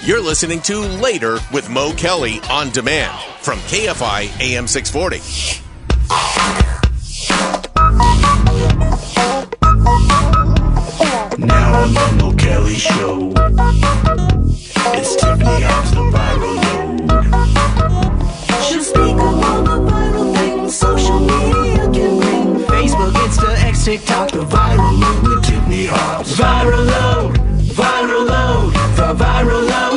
You're listening to Later with Mo Kelly on demand from KFI AM 640. Now on the Mo Kelly Show, it's Tiffany Hobbs, the viral load. She'll speak of all the viral things social media can bring. Facebook, Insta, X, TikTok, the viral load with Tiffany Hobbs. Viral load, viral load, the viral load.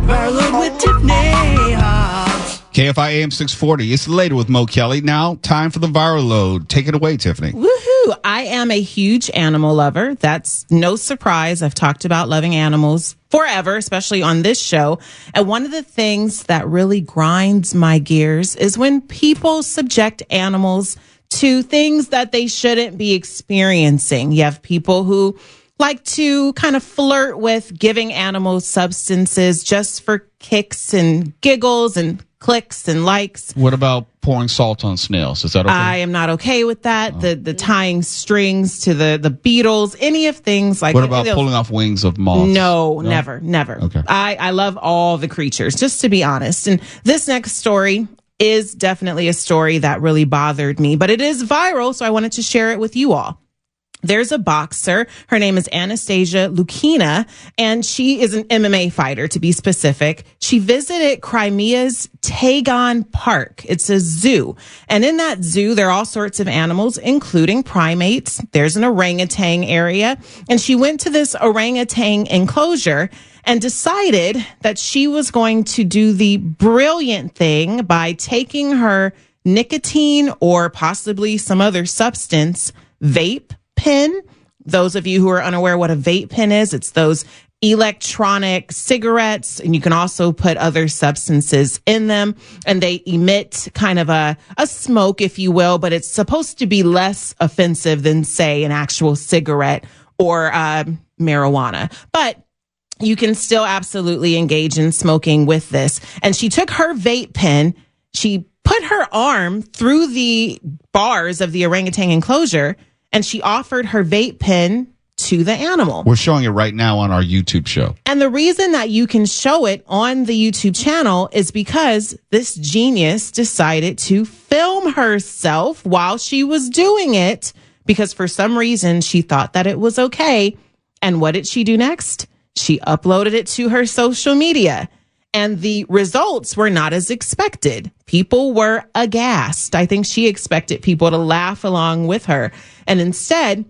Viral load with Tiffany Hobbs. KFI AM 640. It's Later with Mo Kelly. Now, time for the viral load. Take it away, Tiffany. Woohoo! I am a huge animal lover. That's no surprise. I've talked about loving animals forever, especially on this show. And one of the things that really grinds my gears is when people subject animals to things that they shouldn't be experiencing. You have people who like to kind of flirt with giving animals substances just for kicks and giggles and clicks and likes. What about pouring salt on snails? Is that okay? I am not okay with that. The tying strings to the beetles, any of things like that. What about pulling off wings of moths? No, never. Okay. I love all the creatures, just to be honest. And this next story is definitely a story that really bothered me, but it is viral, so I wanted to share it with you all. There's a boxer. Her name is Anastasia Lukina, and she is an MMA fighter, to be specific. She visited Crimea's Tagon Park. It's a zoo. And in that zoo, there are all sorts of animals, including primates. There's an orangutan area. And she went to this orangutan enclosure and decided that she was going to do the brilliant thing by taking her nicotine or possibly some other substance vape pen. Those of you who are unaware what a vape pen is, it's those electronic cigarettes, and you can also put other substances in them, and they emit kind of a smoke, if you will, but it's supposed to be less offensive than, say, an actual cigarette or marijuana. But you can still absolutely engage in smoking with this. And she took her vape pen, she put her arm through the bars of the orangutan enclosure, and she offered her vape pen to the animal. We're showing it right now on our YouTube show. And the reason that you can show it on the YouTube channel is because this genius decided to film herself while she was doing it, because for some reason she thought that it was okay. And what did she do next? She uploaded it to her social media. And the results were not as expected. People were aghast. I think she expected people to laugh along with her. And instead,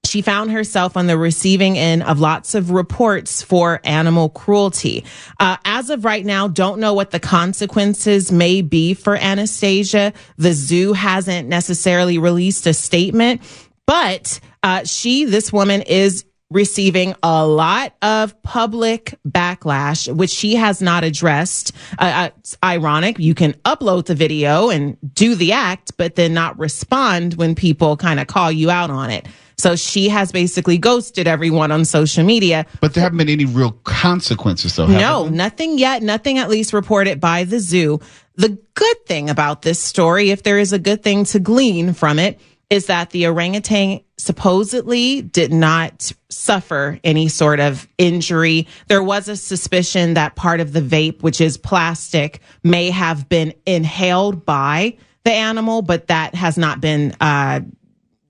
she found herself on the receiving end of lots of reports for animal cruelty. As of right now, don't know what the consequences may be for Anastasia. The zoo hasn't necessarily released a statement, but this woman is receiving a lot of public backlash, which she has not addressed. It's ironic. You can upload the video and do the act, but then not respond when people kind of call you out on it. So she has basically ghosted everyone on social media. But there haven't been any real consequences, though. No, nothing yet. Nothing at least reported by the zoo. The good thing about this story, if there is a good thing to glean from it, is that the orangutan supposedly did not suffer any sort of injury. There was a suspicion that part of the vape, which is plastic, may have been inhaled by the animal, but that has not been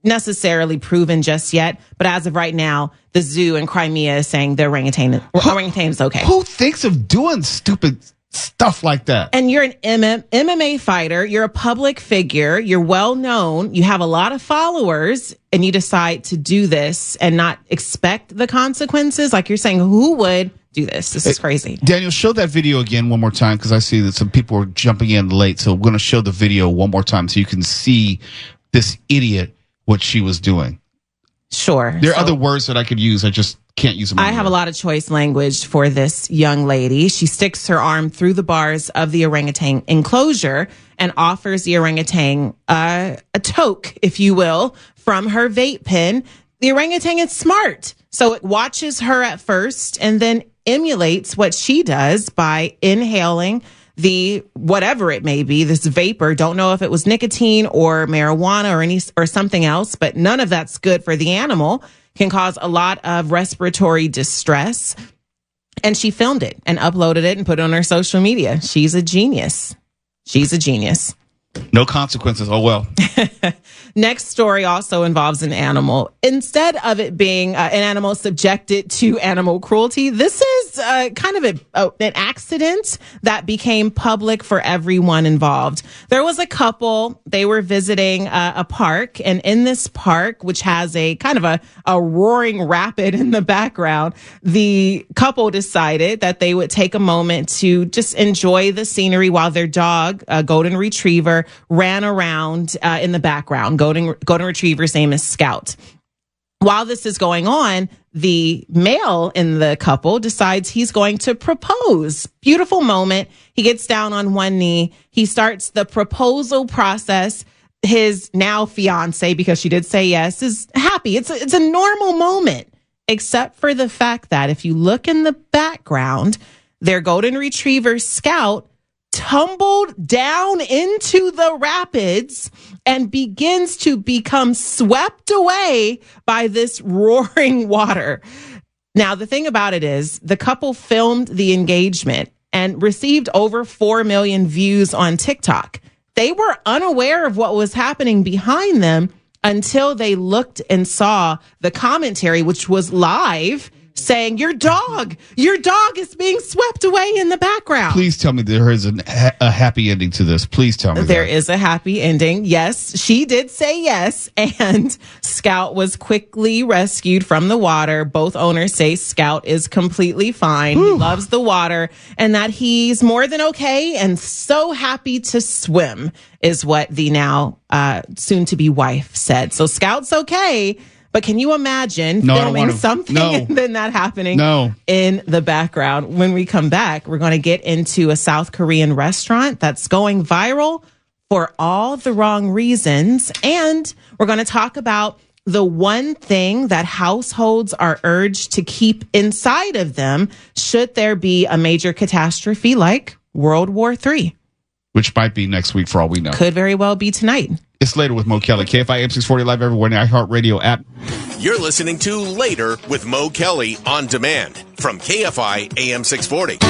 necessarily proven just yet. But as of right now, the zoo in Crimea is saying the orangutan is okay. Who thinks of doing stupid stuff like that? And you're an MMA fighter. You're a public figure. You're well known. You have a lot of followers, and you decide to do this and not expect the consequences. Like you're saying, who would do this? This is crazy. Daniel, show that video again one more time, because I see that some people are jumping in late. So we're going to show the video one more time so you can see this idiot, what she was doing. Sure. There are other words that I could use. I just can't use them. I have a lot of choice language for this young lady. She sticks her arm through the bars of the orangutan enclosure and offers the orangutan a toke, if you will, from her vape pen. The orangutan is smart, so it watches her at first and then emulates what she does by inhaling the whatever it may be, this vapor. Don't know if it was nicotine or marijuana or something else, but none of that's good for the animal. Can cause a lot of respiratory distress. And she filmed it and uploaded it and put it on her social media. She's a genius. She's a genius. No consequences. Oh, well. Next story also involves an animal. Instead of it being an animal subjected to animal cruelty, this is kind of an accident that became public for everyone involved. There was a couple, they were visiting a park, and in this park, which has a kind of a roaring rapid in the background, the couple decided that they would take a moment to just enjoy the scenery while their dog, a golden retriever, ran around in the background. Golden retriever's name is Scout. While this is going on, the male in the couple decides he's going to propose. Beautiful moment. He gets down on one knee. He starts the proposal process. His now fiance, because she did say yes, is happy. It's a normal moment, except for the fact that if you look in the background, their golden retriever Scout tumbled down into the rapids and begins to become swept away by this roaring water. Now, the thing about it is the couple filmed the engagement and received over 4 million views on TikTok. They were unaware of what was happening behind them until they looked and saw the commentary, which was live, saying, your dog is being swept away in the background. Please tell me there is a happy ending to this. Please tell me there is a happy ending. Yes, she did say yes. And Scout was quickly rescued from the water. Both owners say Scout is completely fine. He loves the water and that he's more than okay and so happy to swim is what the now soon to be wife said. So Scout's okay. But can you imagine filming something and then that happening in the background? When we come back, we're going to get into a South Korean restaurant that's going viral for all the wrong reasons. And we're going to talk about the one thing that households are urged to keep inside of them should there be a major catastrophe like World War III. Which might be next week for all we know. Could very well be tonight. It's Later with Mo Kelly, KFI AM 640 live everywhere in the iHeartRadio app. You're listening to Later with Mo Kelly on demand from KFI AM 640. Now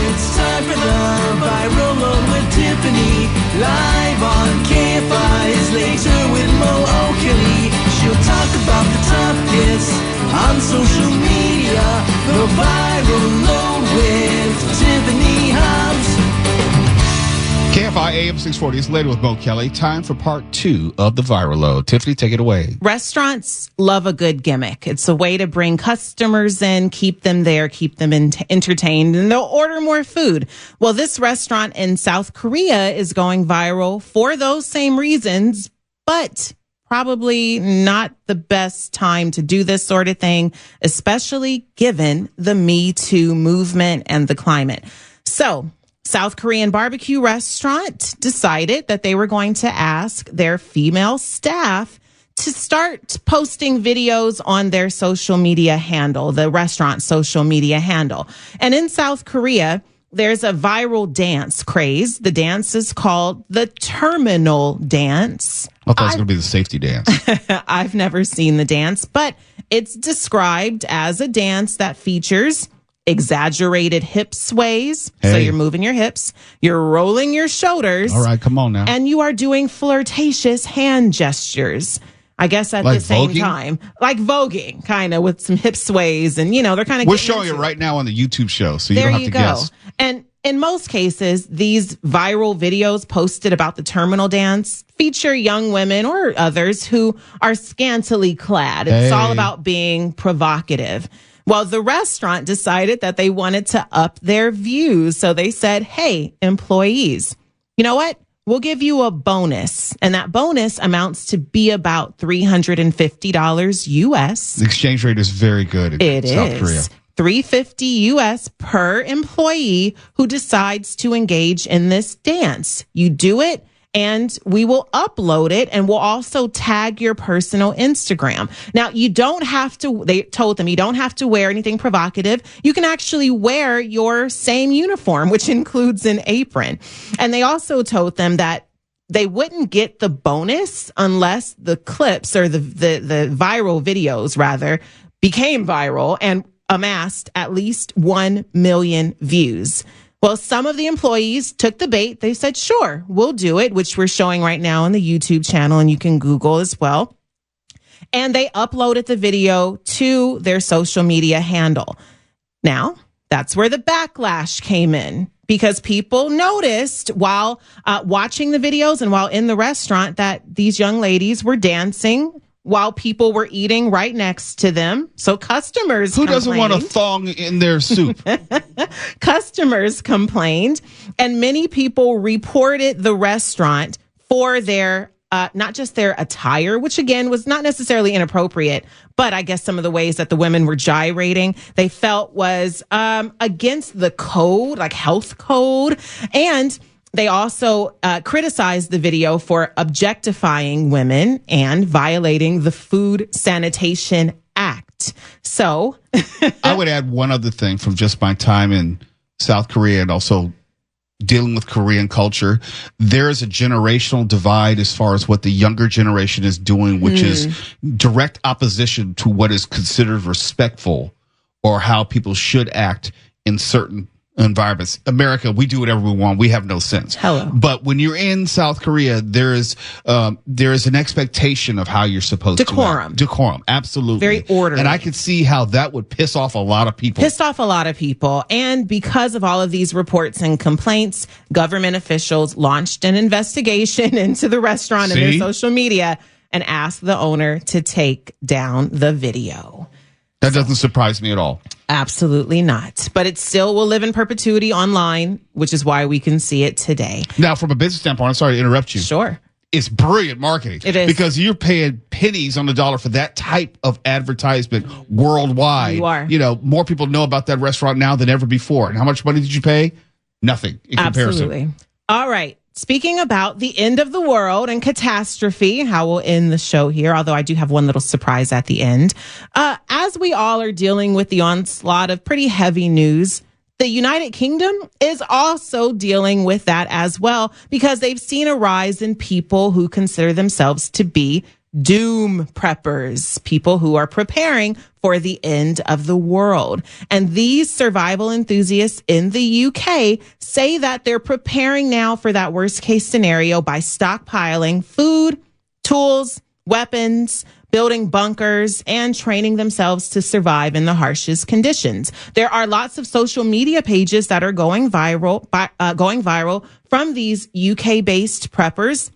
it's time for the Viral Load with Tiffany. Live on KFI is Later with Mo Kelly. She'll talk about the top hits on social media. The Viral Load with Tiffany Hobbs. KFI AM 640 is Later with Mo Kelly. Time for part 2 of the Viral Load. Tiffany, take it away. Restaurants love a good gimmick. It's a way to bring customers in, keep them there, keep them entertained, and they'll order more food. Well, this restaurant in South Korea is going viral for those same reasons, but probably not the best time to do this sort of thing, especially given the Me Too movement and the climate. So, South Korean barbecue restaurant decided that they were going to ask their female staff to start posting videos on their social media handle, the restaurant's social media handle. And in South Korea, there's a viral dance craze. The dance is called the terminal dance. I thought it was going to be the safety dance. I've never seen the dance, but it's described as a dance that features exaggerated hip sways. Hey. So you're moving your hips, you're rolling your shoulders. All right, come on now. And you are doing flirtatious hand gestures. I guess at Like the same voguing? time, like voguing, kind of with some hip sways, and they're kind of. We're showing it right now on the YouTube show, so you don't have to guess. And in most cases, these viral videos posted about the terminal dance feature young women or others who are scantily clad. It's all about being provocative. Well, the restaurant decided that they wanted to up their views. So they said, hey, employees, you know what? We'll give you a bonus. And that bonus amounts to be about $350 US. The exchange rate is very good in South Korea. $350 US per employee who decides to engage in this dance. You do it, and we will upload it, and we'll also tag your personal Instagram. Now, you don't have to, they told them, you don't have to wear anything provocative. You can actually wear your same uniform, which includes an apron. And they also told them that they wouldn't get the bonus unless the clips or the viral videos rather became viral and amassed at least 1 million views. Well, some of the employees took the bait. They said, sure, we'll do it, which we're showing right now on the YouTube channel, and you can Google as well. And they uploaded the video to their social media handle. Now, that's where the backlash came in, because people noticed while watching the videos and while in the restaurant that these young ladies were dancing while people were eating right next to them. So customers Who doesn't want a thong in their soup? Customers complained, and many people reported the restaurant for their not just their attire, which again was not necessarily inappropriate, but I guess some of the ways that the women were gyrating, they felt was against the code, like health code. And they also criticized the video for objectifying women and violating the Food Sanitation Act. So I would add one other thing from just my time in South Korea and also dealing with Korean culture. There is a generational divide as far as what the younger generation is doing, which is direct opposition to what is considered respectful or how people should act in certain environments. America, we do whatever we want. We have no sense. Hello. But when you're in South Korea, there is an expectation of how you're supposed to act. Decorum. Absolutely. Very orderly. And I could see how that would piss off a lot of people. And because of all of these reports and complaints, government officials launched an investigation into the restaurant and their social media and asked the owner to take down the video. That doesn't surprise me at all. Absolutely not. But it still will live in perpetuity online, which is why we can see it today. Now, from a business standpoint, I'm sorry to interrupt you. Sure. It's brilliant marketing. It is. Because you're paying pennies on the dollar for that type of advertisement worldwide. You are. You know, more people know about that restaurant now than ever before. And how much money did you pay? Nothing in comparison. Absolutely. All right. Speaking about the end of the world and catastrophe, how we'll end the show here, although I do have one little surprise at the end. As we all are dealing with the onslaught of pretty heavy news, the United Kingdom is also dealing with that as well, because they've seen a rise in people who consider themselves to be doom preppers, people who are preparing for the end of the world. And these survival enthusiasts in the UK say that they're preparing now for that worst case scenario by stockpiling food, tools, weapons, building bunkers, and training themselves to survive in the harshest conditions. There are lots of social media pages that are going viral from these UK-based preppers,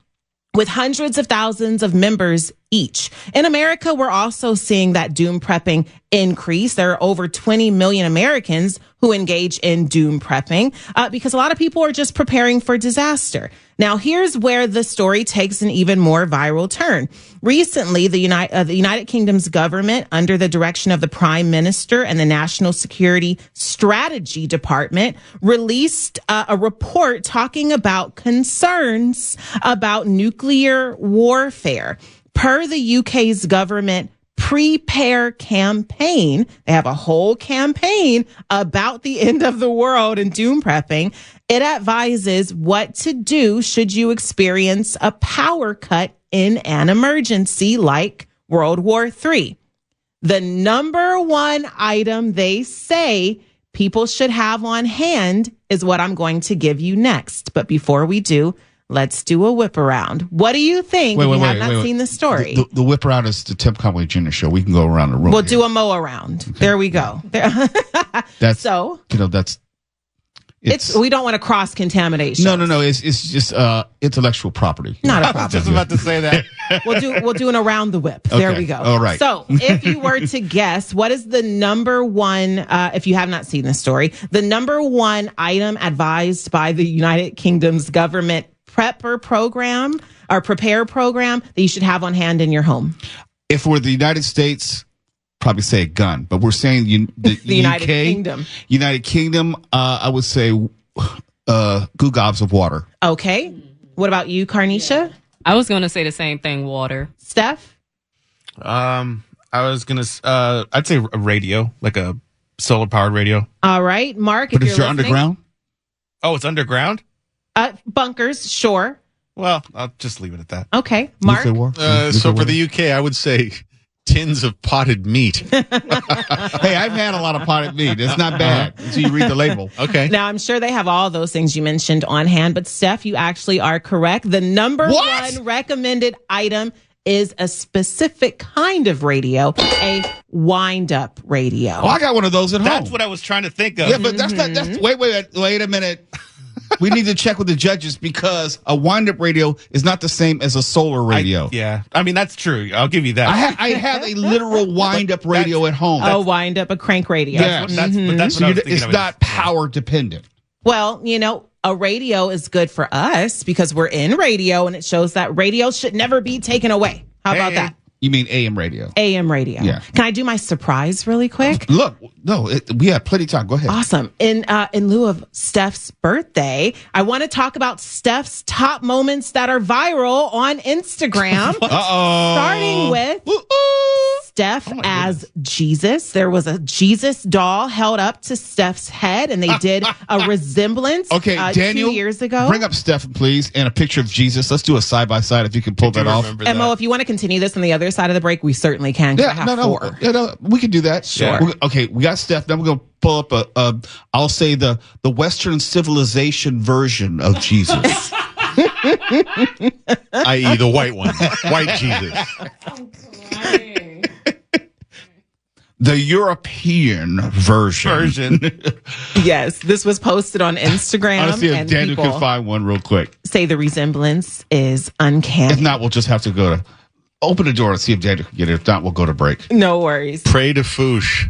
with hundreds of thousands of members each. In America, we're also seeing that doom prepping increase. There are over 20 million Americans who engage in doom prepping because a lot of people are just preparing for disaster. Now, here's where the story takes an even more viral turn. Recently, the United Kingdom's government, under the direction of the Prime Minister and the National Security Strategy Department, released a report talking about concerns about nuclear warfare. Per the UK's government Prepare campaign, they have a whole campaign about the end of the world and doom prepping. It advises what to do should you experience a power cut in an emergency like World War III. The number one item they say people should have on hand is what I'm going to give you next. But before we do, let's do a whip around. What do you think? You have not seen the story. The whip around is the Tim Conway Jr. show. We can go around the room. We'll do a mow around. Okay. There we go. That's so. It's we don't want to cross contamination. No. It's just intellectual property. Not a I problem. was just about to say that. We'll do an around the whip. Okay. There we go. All right. So if you were to guess, what is the number one, if you have not seen the story, the number one item advised by the United Kingdom's government prepper program or prepare program that you should have on hand in your home? If we're the United States, probably say a gun, but we're saying the United UK, Kingdom. United Kingdom, I would say goo gobs of water. Okay. What about you, Carnisha? I was going to say the same thing, water. Steph? I was going to, I'd say a radio, like a solar powered radio. All right. Mark, But if if you're you're listening, underground? Oh, it's underground? bunkers, sure. Well, I'll just leave it at that. Okay. Mark? Nuclear war? Nuclear So for war? the UK, I would say tins of potted meat. Hey, I've had a lot of potted meat. It's not bad until you read the label. Okay. Now, I'm sure they have all those things you mentioned on hand, but Steph, you actually are correct. The number What? one recommended item is a specific kind of radio, a wind-up radio. Oh, I got one of those at home. That's what I was trying to think of. Yeah, but that's not. That's wait a minute. We need to check with the judges because a wind-up radio is not the same as a solar radio. I mean, that's true. I'll give you that. I have a literal wind-up radio at home. A wind-up, a crank radio. Yeah. But that's what I was thinking It's of. not power dependent. Well, a radio is good for us because we're in radio and it shows that radio should never be taken away. How about Hey. that? You mean AM radio? AM radio. Yeah. Can I do my surprise really quick? Look, no, we have plenty of time. Go ahead. Awesome. In lieu of Steph's birthday, I want to talk about Steph's top moments that are viral on Instagram. Starting with Steph as Jesus. There was a Jesus doll held up to Steph's head, and they did a resemblance. Okay, Daniel, 2 years ago. bring up Steph, please, and a picture of Jesus. Let's do a side by side if you can pull that off. Mo, if you want to continue this on the other side of the break, we certainly can. 'Cause I have four. We can do that. Sure. Okay, we got Steph. Now we're gonna pull up I'll say the Western civilization version of Jesus. I.e. the white one. White Jesus. The European version. Yes, this was posted on Instagram. I want to see if and Daniel people can find one real quick. say the resemblance is uncanny. If not, we'll just have to go to open the door and see if Daniel can get it. If not, we'll go to break. No worries. Pray to Foosh.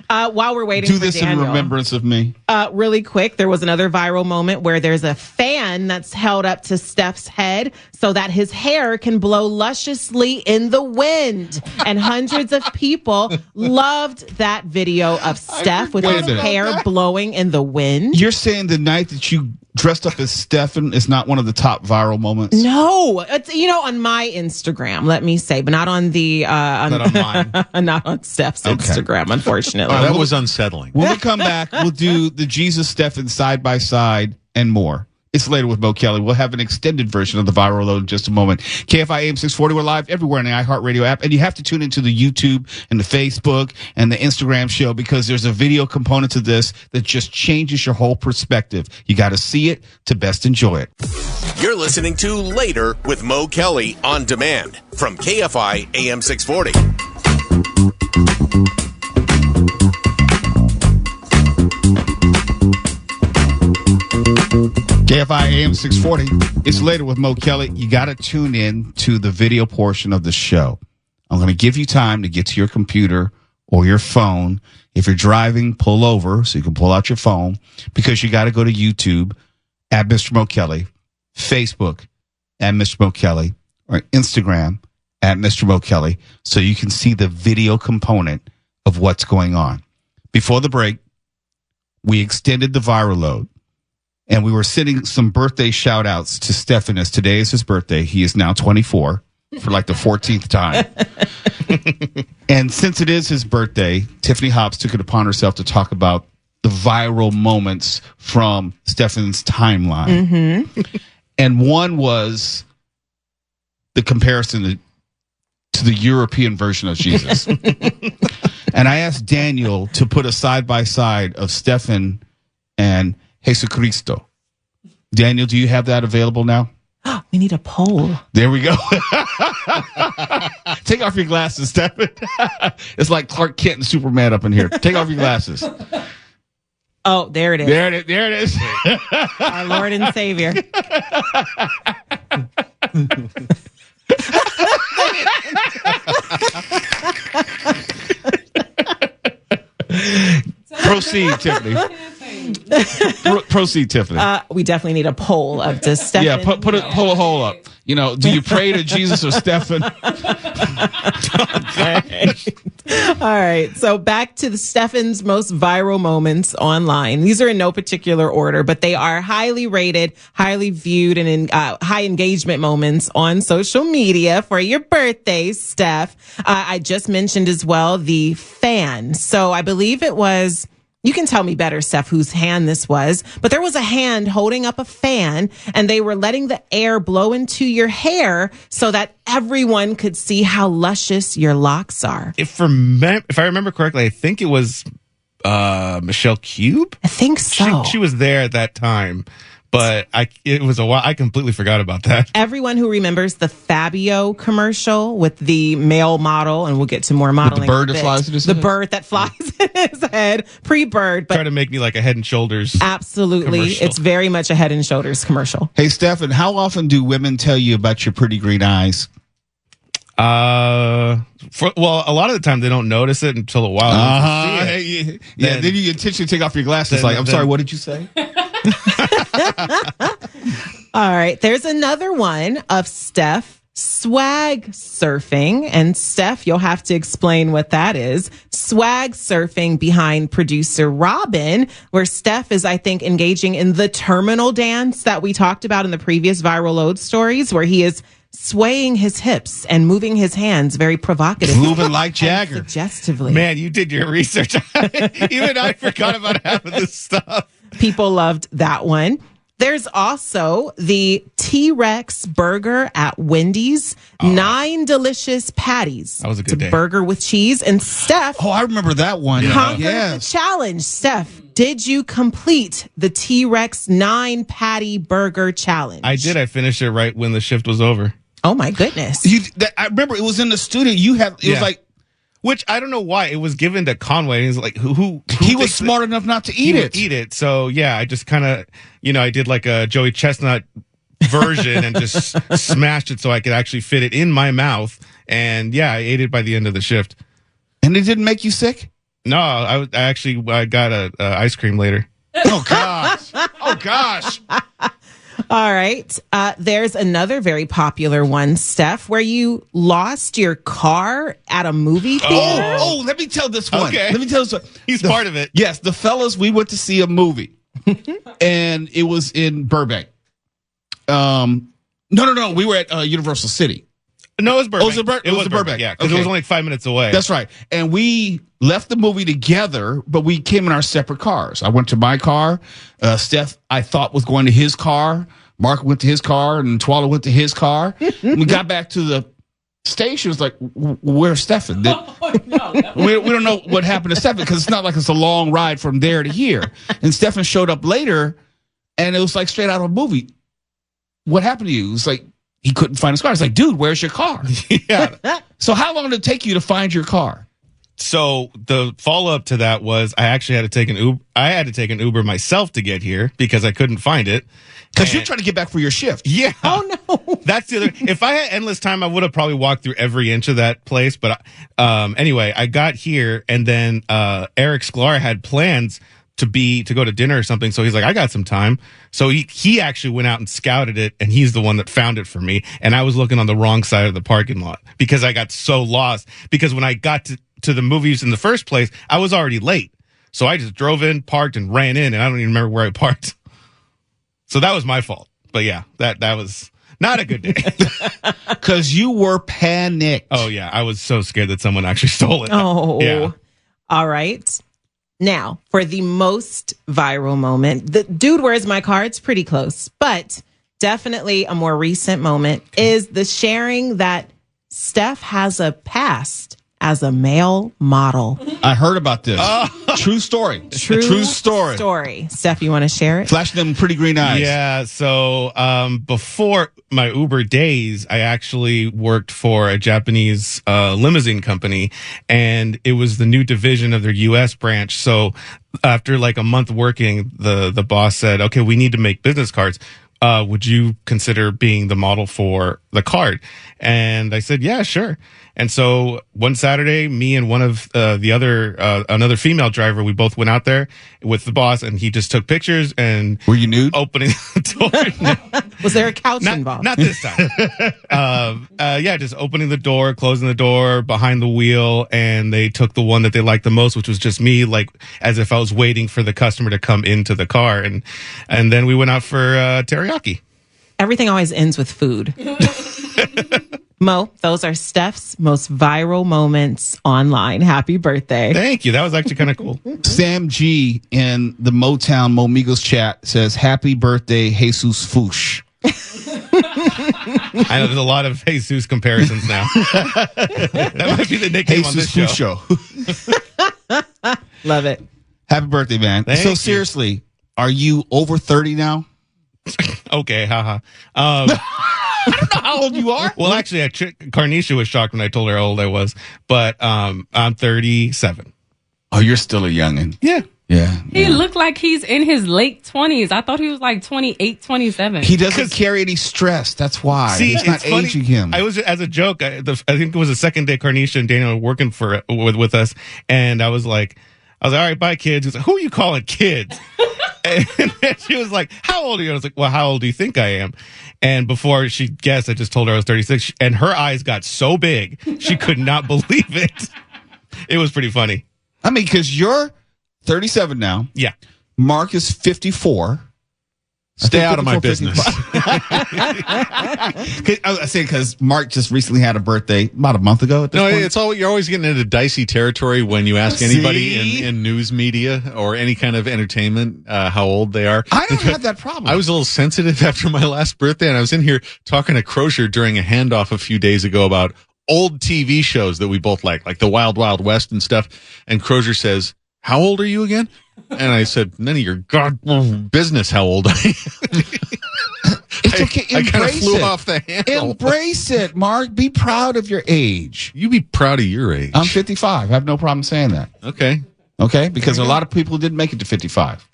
While we're waiting Do for this Daniel, in remembrance of me. really quick, there was another viral moment where there's a fan that's held up to Steph's head so that his hair can blow lusciously in the wind. And hundreds of people loved that video of Steph with Wait a his minute. hair blowing in the wind. You're saying the night that you dressed up as Stephen is not one of the top viral moments? No, it's on my Instagram, let me say, but not on the Not on mine. not on Steph's Instagram, unfortunately. That was unsettling. When we come back, we'll do the Jesus Stephen side by side and more. It's later with Mo Kelly. We'll have an extended version of the viral load in just a moment. KFI AM 640, we're live everywhere in the iHeartRadio app. And you have to tune into the YouTube and the Facebook and the Instagram show because there's a video component to this that just changes your whole perspective. You got to see it to best enjoy it. You're listening to Later with Mo Kelly on demand from KFI AM 640. KFI AM 640. It's later with Mo Kelly. You got to tune in to the video portion of the show. I'm going to give you time to get to your computer or your phone. If you're driving, pull over so you can pull out your phone because you got to go to YouTube at Mr. Mo Kelly, Facebook at Mr. Mo Kelly, or Instagram at Mr. Mo Kelly so you can see the video component of what's going on. Before the break, we extended the viral load. And we were sending some birthday shout outs to Stephen as today is his birthday. He is now 24 for like the 14th time. And since it is his birthday, Tiffany Hobbs took it upon herself to talk about the viral moments from Stephen's timeline. Mm-hmm. And one was the comparison to the European version of Jesus. And I asked Daniel to put a side by side of Stephen and Jesucristo. Daniel, do you have that available now? We need a poll. There we go. Take off your glasses, Stephen. It's like Clark Kent and Superman up in here. Take off your glasses. Oh, there it is. There it is. Our Lord and Savior. Proceed, Tiffany. Proceed, Tiffany. We definitely need a poll of does Stephen. Yeah, pull a hole up. Do you pray to Jesus or Stephen? All right. So back to the Stephen's most viral moments online. These are in no particular order, but they are highly rated, highly viewed, and in high engagement moments on social media for your birthday, Steph. I just mentioned as well the fan. So I believe it was You can tell me better, Steph, whose hand this was, but there was a hand holding up a fan and they were letting the air blow into your hair so that everyone could see how luscious your locks are. If I remember correctly, I think it was Michelle Cube. I think so. She was there at that time, but it was a while. I completely forgot about that. Everyone who remembers the Fabio commercial with the male model, and we'll get to more modeling. With the bird that flies in his head? The bird that flies in his head, pre-bird. But Try to make me like a Head and Shoulders. absolutely, commercial. it's very much a Head and Shoulders commercial. Hey, Stefan, how often do women tell you about your pretty green eyes? Well, a lot of the time they don't notice it until a while. Yeah, then you intentionally take off your glasses. I'm sorry, what did you say? All right, there's another one of Steph swag surfing. And Steph, you'll have to explain what that is. Swag surfing behind producer Robin, where Steph is, I think, engaging in the terminal dance that we talked about in the previous Viral Load stories, where he is swaying his hips and moving his hands very provocatively. Moving like Jagger. Suggestively. Man, you did your research. Even I forgot about half of this stuff. People loved that one. There's also the T-Rex burger at Wendy's. 9 delicious patties. That was a good It's day. Burger with cheese. And Steph Oh, I remember that one. conquered Yes. the challenge. Steph, did you complete the T-Rex 9 patty burger challenge? I did. I finished it right when the shift was over. Oh my goodness. I remember it was in the studio. It was like, Which I don't know why it was given to Conway. He's like, who he was thinks that smart enough not to he eat would it. Eat it. So yeah, I just kind of, I did like a Joey Chestnut version and just smashed it so I could actually fit it in my mouth. And yeah, I ate it by the end of the shift. And it didn't make you sick? No, I got a ice cream later. Oh, gosh. Oh, gosh. All right. There's another very popular one, Steph, where you lost your car at a movie theater. Oh, let me tell this one. Okay. Let me tell this one. He's part of it. Yes, the fellas, we went to see a movie. And it was in Burbank. No. We were at Universal City. No, it was Burbank. It was Burbank. Yeah, because it Okay. was only like 5 minutes away. That's right. And we left the movie together, but we came in our separate cars. I went to my car. Steph, I thought, was going to his car. Mark went to his car, and Twala went to his car. We got back to the station. It was like, where's Stefan? We don't know what happened to Stefan because it's not like it's a long ride from there to here. And Stefan showed up later, and it was like straight out of a movie. What happened to you? It's like he couldn't find his car. It's like, dude, where's your car? Yeah. So how long did it take you to find your car? So the follow up to that was I actually had to take an Uber. I had to take an Uber myself to get here because I couldn't find it. Because you're trying to get back for your shift. Yeah. Oh, no. That's the other. If I had endless time, I would have probably walked through every inch of that place. But anyway, I got here, and then Eric Sklar had plans to go to dinner or something. So he's like, I got some time. So he actually went out and scouted it, and he's the one that found it for me. And I was looking on the wrong side of the parking lot because I got so lost. Because when I got to the movies in the first place, I was already late. So I just drove in, parked, and ran in, and I don't even remember where I parked. So that was my fault. But yeah, that was not a good day. Because you were panicked. Oh yeah, I was so scared that someone actually stole it. Oh, Yeah. All right. Now, for the most viral moment, the dude, where's my car? It's pretty close, but definitely a more recent moment is the sharing that Steph has a past as a male model. I heard about this. True story. True story. Steph, you want to share it? Flashing them pretty green eyes. Yeah. So before my Uber days, I actually worked for a Japanese limousine company, and it was the new division of their U.S. branch. So after like a month working, the boss said, "Okay, we need to make business cards. Would you consider being the model for the card?" And I said, yeah, sure. And so one Saturday, me and one of another female driver, we both went out there with the boss, and he just took pictures and Were you nude? opening the door. Was there a couch involved? Not this time. Just opening the door, closing the door, behind the wheel, and they took the one that they liked the most, which was just me, like as if I was waiting for the customer to come into the car, and then we went out for teriyaki. Everything always ends with food. Mo, those are Steph's most viral moments online. Happy birthday. Thank you. That was actually kind of cool. Sam G in the Motown Momigos chat says, "Happy birthday, Jesus Foosh." I know there's a lot of Jesus comparisons now. That might be the nickname on this Jesus show. Fusho. Love it. Happy birthday, man. Thank so you. seriously, are you over 30 now? Okay, haha. I don't know how old you are. Well, actually, Carnisha was shocked when I told her how old I was, but I'm 37. Oh, you're still a youngin'. Yeah. Yeah. He looked like he's in his late 20s. I thought he was like 28, 27. He doesn't carry any stress. That's why. See, it's not it's funny. aging him. I was, as a joke, I think it was the second day Carnisha and Daniel were working with us, and I was like, all right, bye, kids. He's like, who are you calling kids? And she was like, how old are you? I was like, well, how old do you think I am? And before she guessed, I just told her I was 36, and her eyes got so big, she could not believe it. It was pretty funny. I mean, because you're 37 now. Yeah. Mark is 54. Stay out of my 54, business. 55. I say because Mark just recently had a birthday about a month ago. At this No, point. it's all you're always getting into dicey territory when you ask anybody See? in news media or any kind of entertainment how old they are. I don't have that problem. I was a little sensitive after my last birthday, and I was in here talking to Crozier during a handoff a few days ago about old TV shows that we both like the Wild Wild West and stuff. And Crozier says, "How old are you again?" And I said, "None of your business how old I am." It's okay. I kind of Embrace flew it. off the handle. Embrace it, Mark. Be proud of your age. You be proud of your age. I'm 55. I have no problem saying that. Okay. Okay? Because a lot of people didn't make it to 55.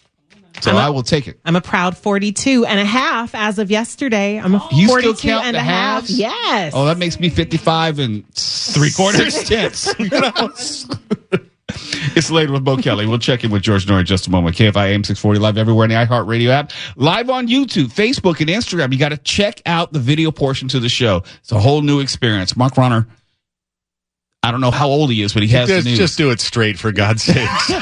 So I will take it. I'm a proud 42 and a half as of yesterday. I'm a You 42 still count and the a half. halves? Yes. Oh, that makes me 55 and 3/4. It's later with Bo Kelly. We'll check in with George Norrie in just a moment. KFI AM 640 live everywhere in the iHeartRadio app. Live on YouTube, Facebook, and Instagram. You got to check out the video portion to the show. It's a whole new experience. Mark Ronner, I don't know how old he is, but he has the news. Just do it straight, for God's sakes.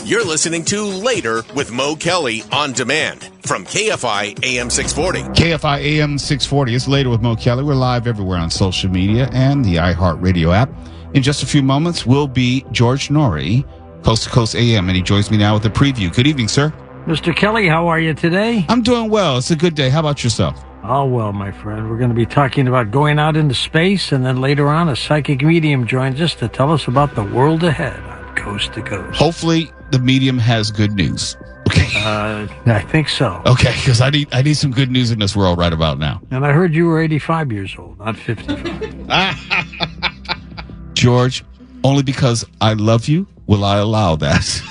You're listening to Later with Mo Kelly on demand from KFI AM 640. KFI AM 640. It's later with Mo Kelly. We're live everywhere on social media and the iHeartRadio app. In just a few moments, will be George Norrie, Coast to Coast AM, and he joins me now with a preview. Good evening, sir. Mr. Kelly, how are you today? I'm doing well. It's a good day. How about yourself? Oh, well, my friend. We're going to be talking about going out into space, and then later on, a psychic medium joins us to tell us about the world ahead on Coast to Coast. Hopefully, the medium has good news. Okay. I think so. Okay, because I need some good news in this world right about now. And I heard you were 85 years old, not 55. George, only because I love you will I allow that.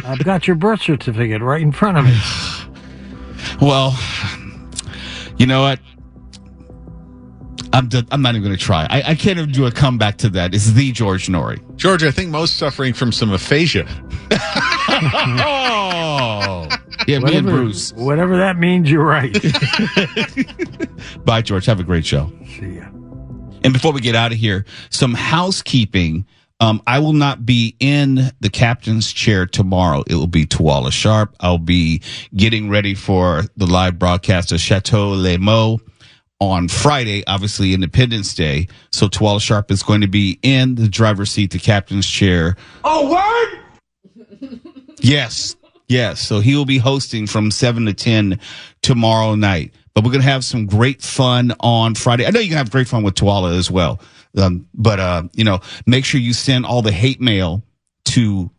I've got your birth certificate right in front of me. Well, you know what? I'm not even going to try. I can't even do a comeback to that. It's the George Norrie. George, I think most suffering from some aphasia. Oh, yeah, me and Bruce. Whatever that means, you're right. Bye, George. Have a great show. See ya. And before we get out of here, some housekeeping. I will not be in the captain's chair tomorrow. It will be Tuala Sharp. I'll be getting ready for the live broadcast of Chateau Le Maux on Friday, obviously Independence Day. So Tuala Sharp is going to be in the driver's seat, the captain's chair. Oh, word? Yes. So he will be hosting from 7 to 10 tomorrow night. But we're going to have some great fun on Friday. I know you can have great fun with Tuala as well. But make sure you send all the hate mail to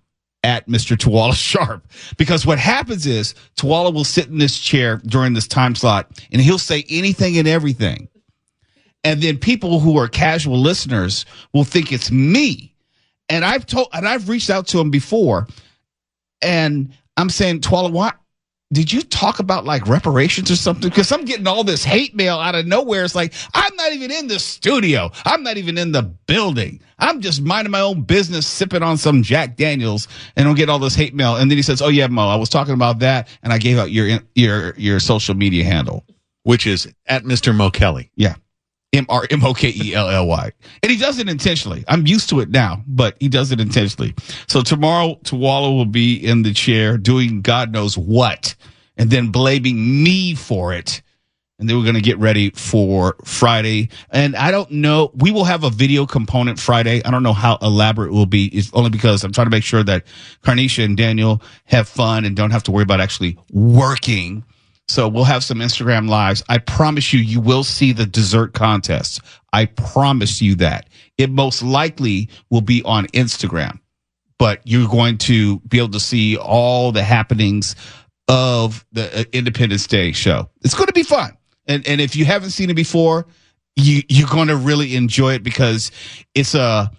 at Mr. Tuala Sharp, because what happens is Tuala will sit in this chair during this time slot and he'll say anything and everything. And then people who are casual listeners will think it's me. And I've reached out to him before and I'm saying, Tuala, what? Did you talk about like reparations or something? Because I'm getting all this hate mail out of nowhere. It's like, I'm not even in the studio. I'm not even in the building. I'm just minding my own business, sipping on some Jack Daniels, and I'll get all this hate mail. And then he says, oh yeah, Mo, I was talking about that. And I gave out your social media handle, Which is at Mr. Mo Kelly. Yeah. MRMOKELLY. And he does it intentionally. I'm used to it now, but he does it intentionally. So tomorrow, Tuala will be in the chair doing God knows what. and then blaming me for it. And then we're going to get ready for Friday. And I don't know. We will have a video component Friday. I don't know how elaborate it will be. It's only because I'm trying to make sure that Carnisha and Daniel have fun and don't have to worry about actually working. So we'll have some Instagram lives. I promise you will see the dessert contest. I promise you that. It most likely will be on Instagram, but you're going to be able to see all the happenings of the Independence Day show. It's going to be fun. And if you haven't seen it before, you're going to really enjoy it because it's how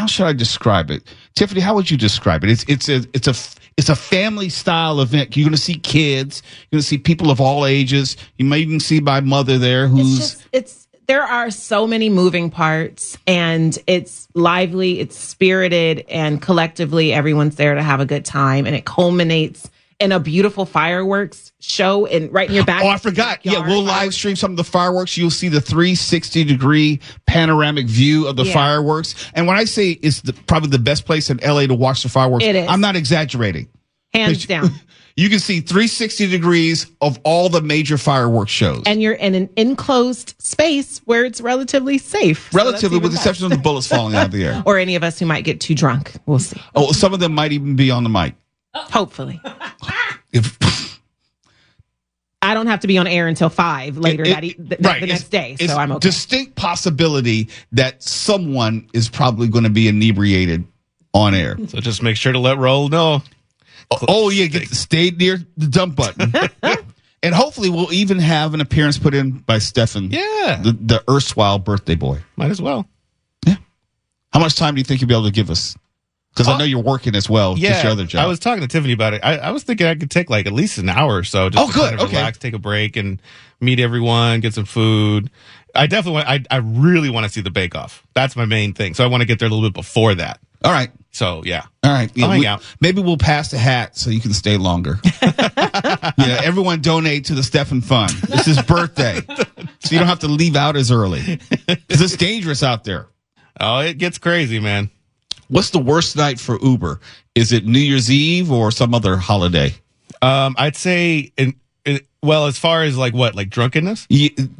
should I describe it? Tiffany, how would you describe it? It's a family style event. You're going to see kids. You're going to see people of all ages. You may even see my mother there there are so many moving parts, and it's lively, it's spirited, and collectively everyone's there to have a good time, and it culminates in a beautiful fireworks show right in your back. Oh, I forgot. Yeah, we'll live stream some of the fireworks. You'll see the 360-degree panoramic view of the fireworks. And when I say it's probably the best place in LA to watch the fireworks, it is. I'm not exaggerating. Hands down. You can see 360 degrees of all the major fireworks shows. And you're in an enclosed space where it's relatively safe. Relatively, with the exception of the bullets falling out of the air. Or any of us who might get too drunk. We'll see. Oh, some of them might even be on the mic. Hopefully. I don't have to be on air until 5 later the next day, so I'm okay. Distinct possibility that someone is probably going to be inebriated on air. So just make sure to let Raul know. Stay near the dump button. And hopefully we'll even have an appearance put in by Stefan. Yeah. The erstwhile birthday boy. Might as well. Yeah. How much time do you think you'll be able to give us? Because I know you're working as well. Yeah, just your other job. I was talking to Tiffany about it. I was thinking I could take like at least an hour or so. Just to good. Kind of Okay. relax, take a break, and meet everyone, get some food. I definitely want. I really want to see the Bake Off. That's my main thing. So I want to get there a little bit before that. All right. So yeah. All right. I'll hang out. Maybe we'll pass the hat so you can stay longer. Everyone donate to the Stefan Fund. It's his birthday, so you don't have to leave out as early. Because it's dangerous out there. Oh, it gets crazy, man. What's the worst night for Uber? Is it New Year's Eve or some other holiday? I'd say, as far as like drunkenness?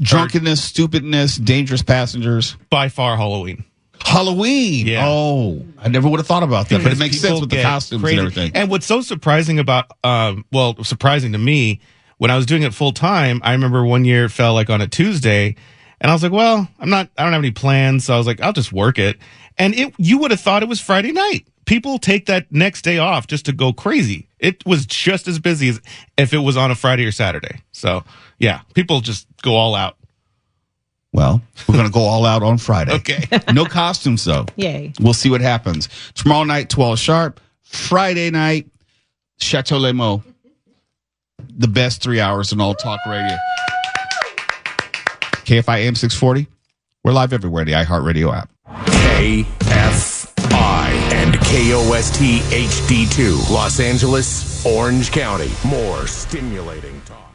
Drunkenness, stupidness, dangerous passengers. By far Halloween. Halloween. Yeah. Oh, I never would have thought about that, but it makes sense with the costumes crazy. and everything. And what's so surprising about, surprising to me, when I was doing it full time, I remember one year it fell like on a Tuesday, and I was like, well, I don't have any plans, so I was like, I'll just work it. And you would have thought it was Friday night. People take that next day off just to go crazy. It was just as busy as if it was on a Friday or Saturday. So, yeah, people just go all out. Well, we're going to go all out on Friday. Okay. No costumes, though. Yay. We'll see what happens. Tomorrow night, 12 sharp. Friday night, Chateau Le Mans. The best 3 hours in all talk radio. KFI AM 640. We're live everywhere in the iHeartRadio app. KFI and KOST HD2, Los Angeles, Orange County. More stimulating talk.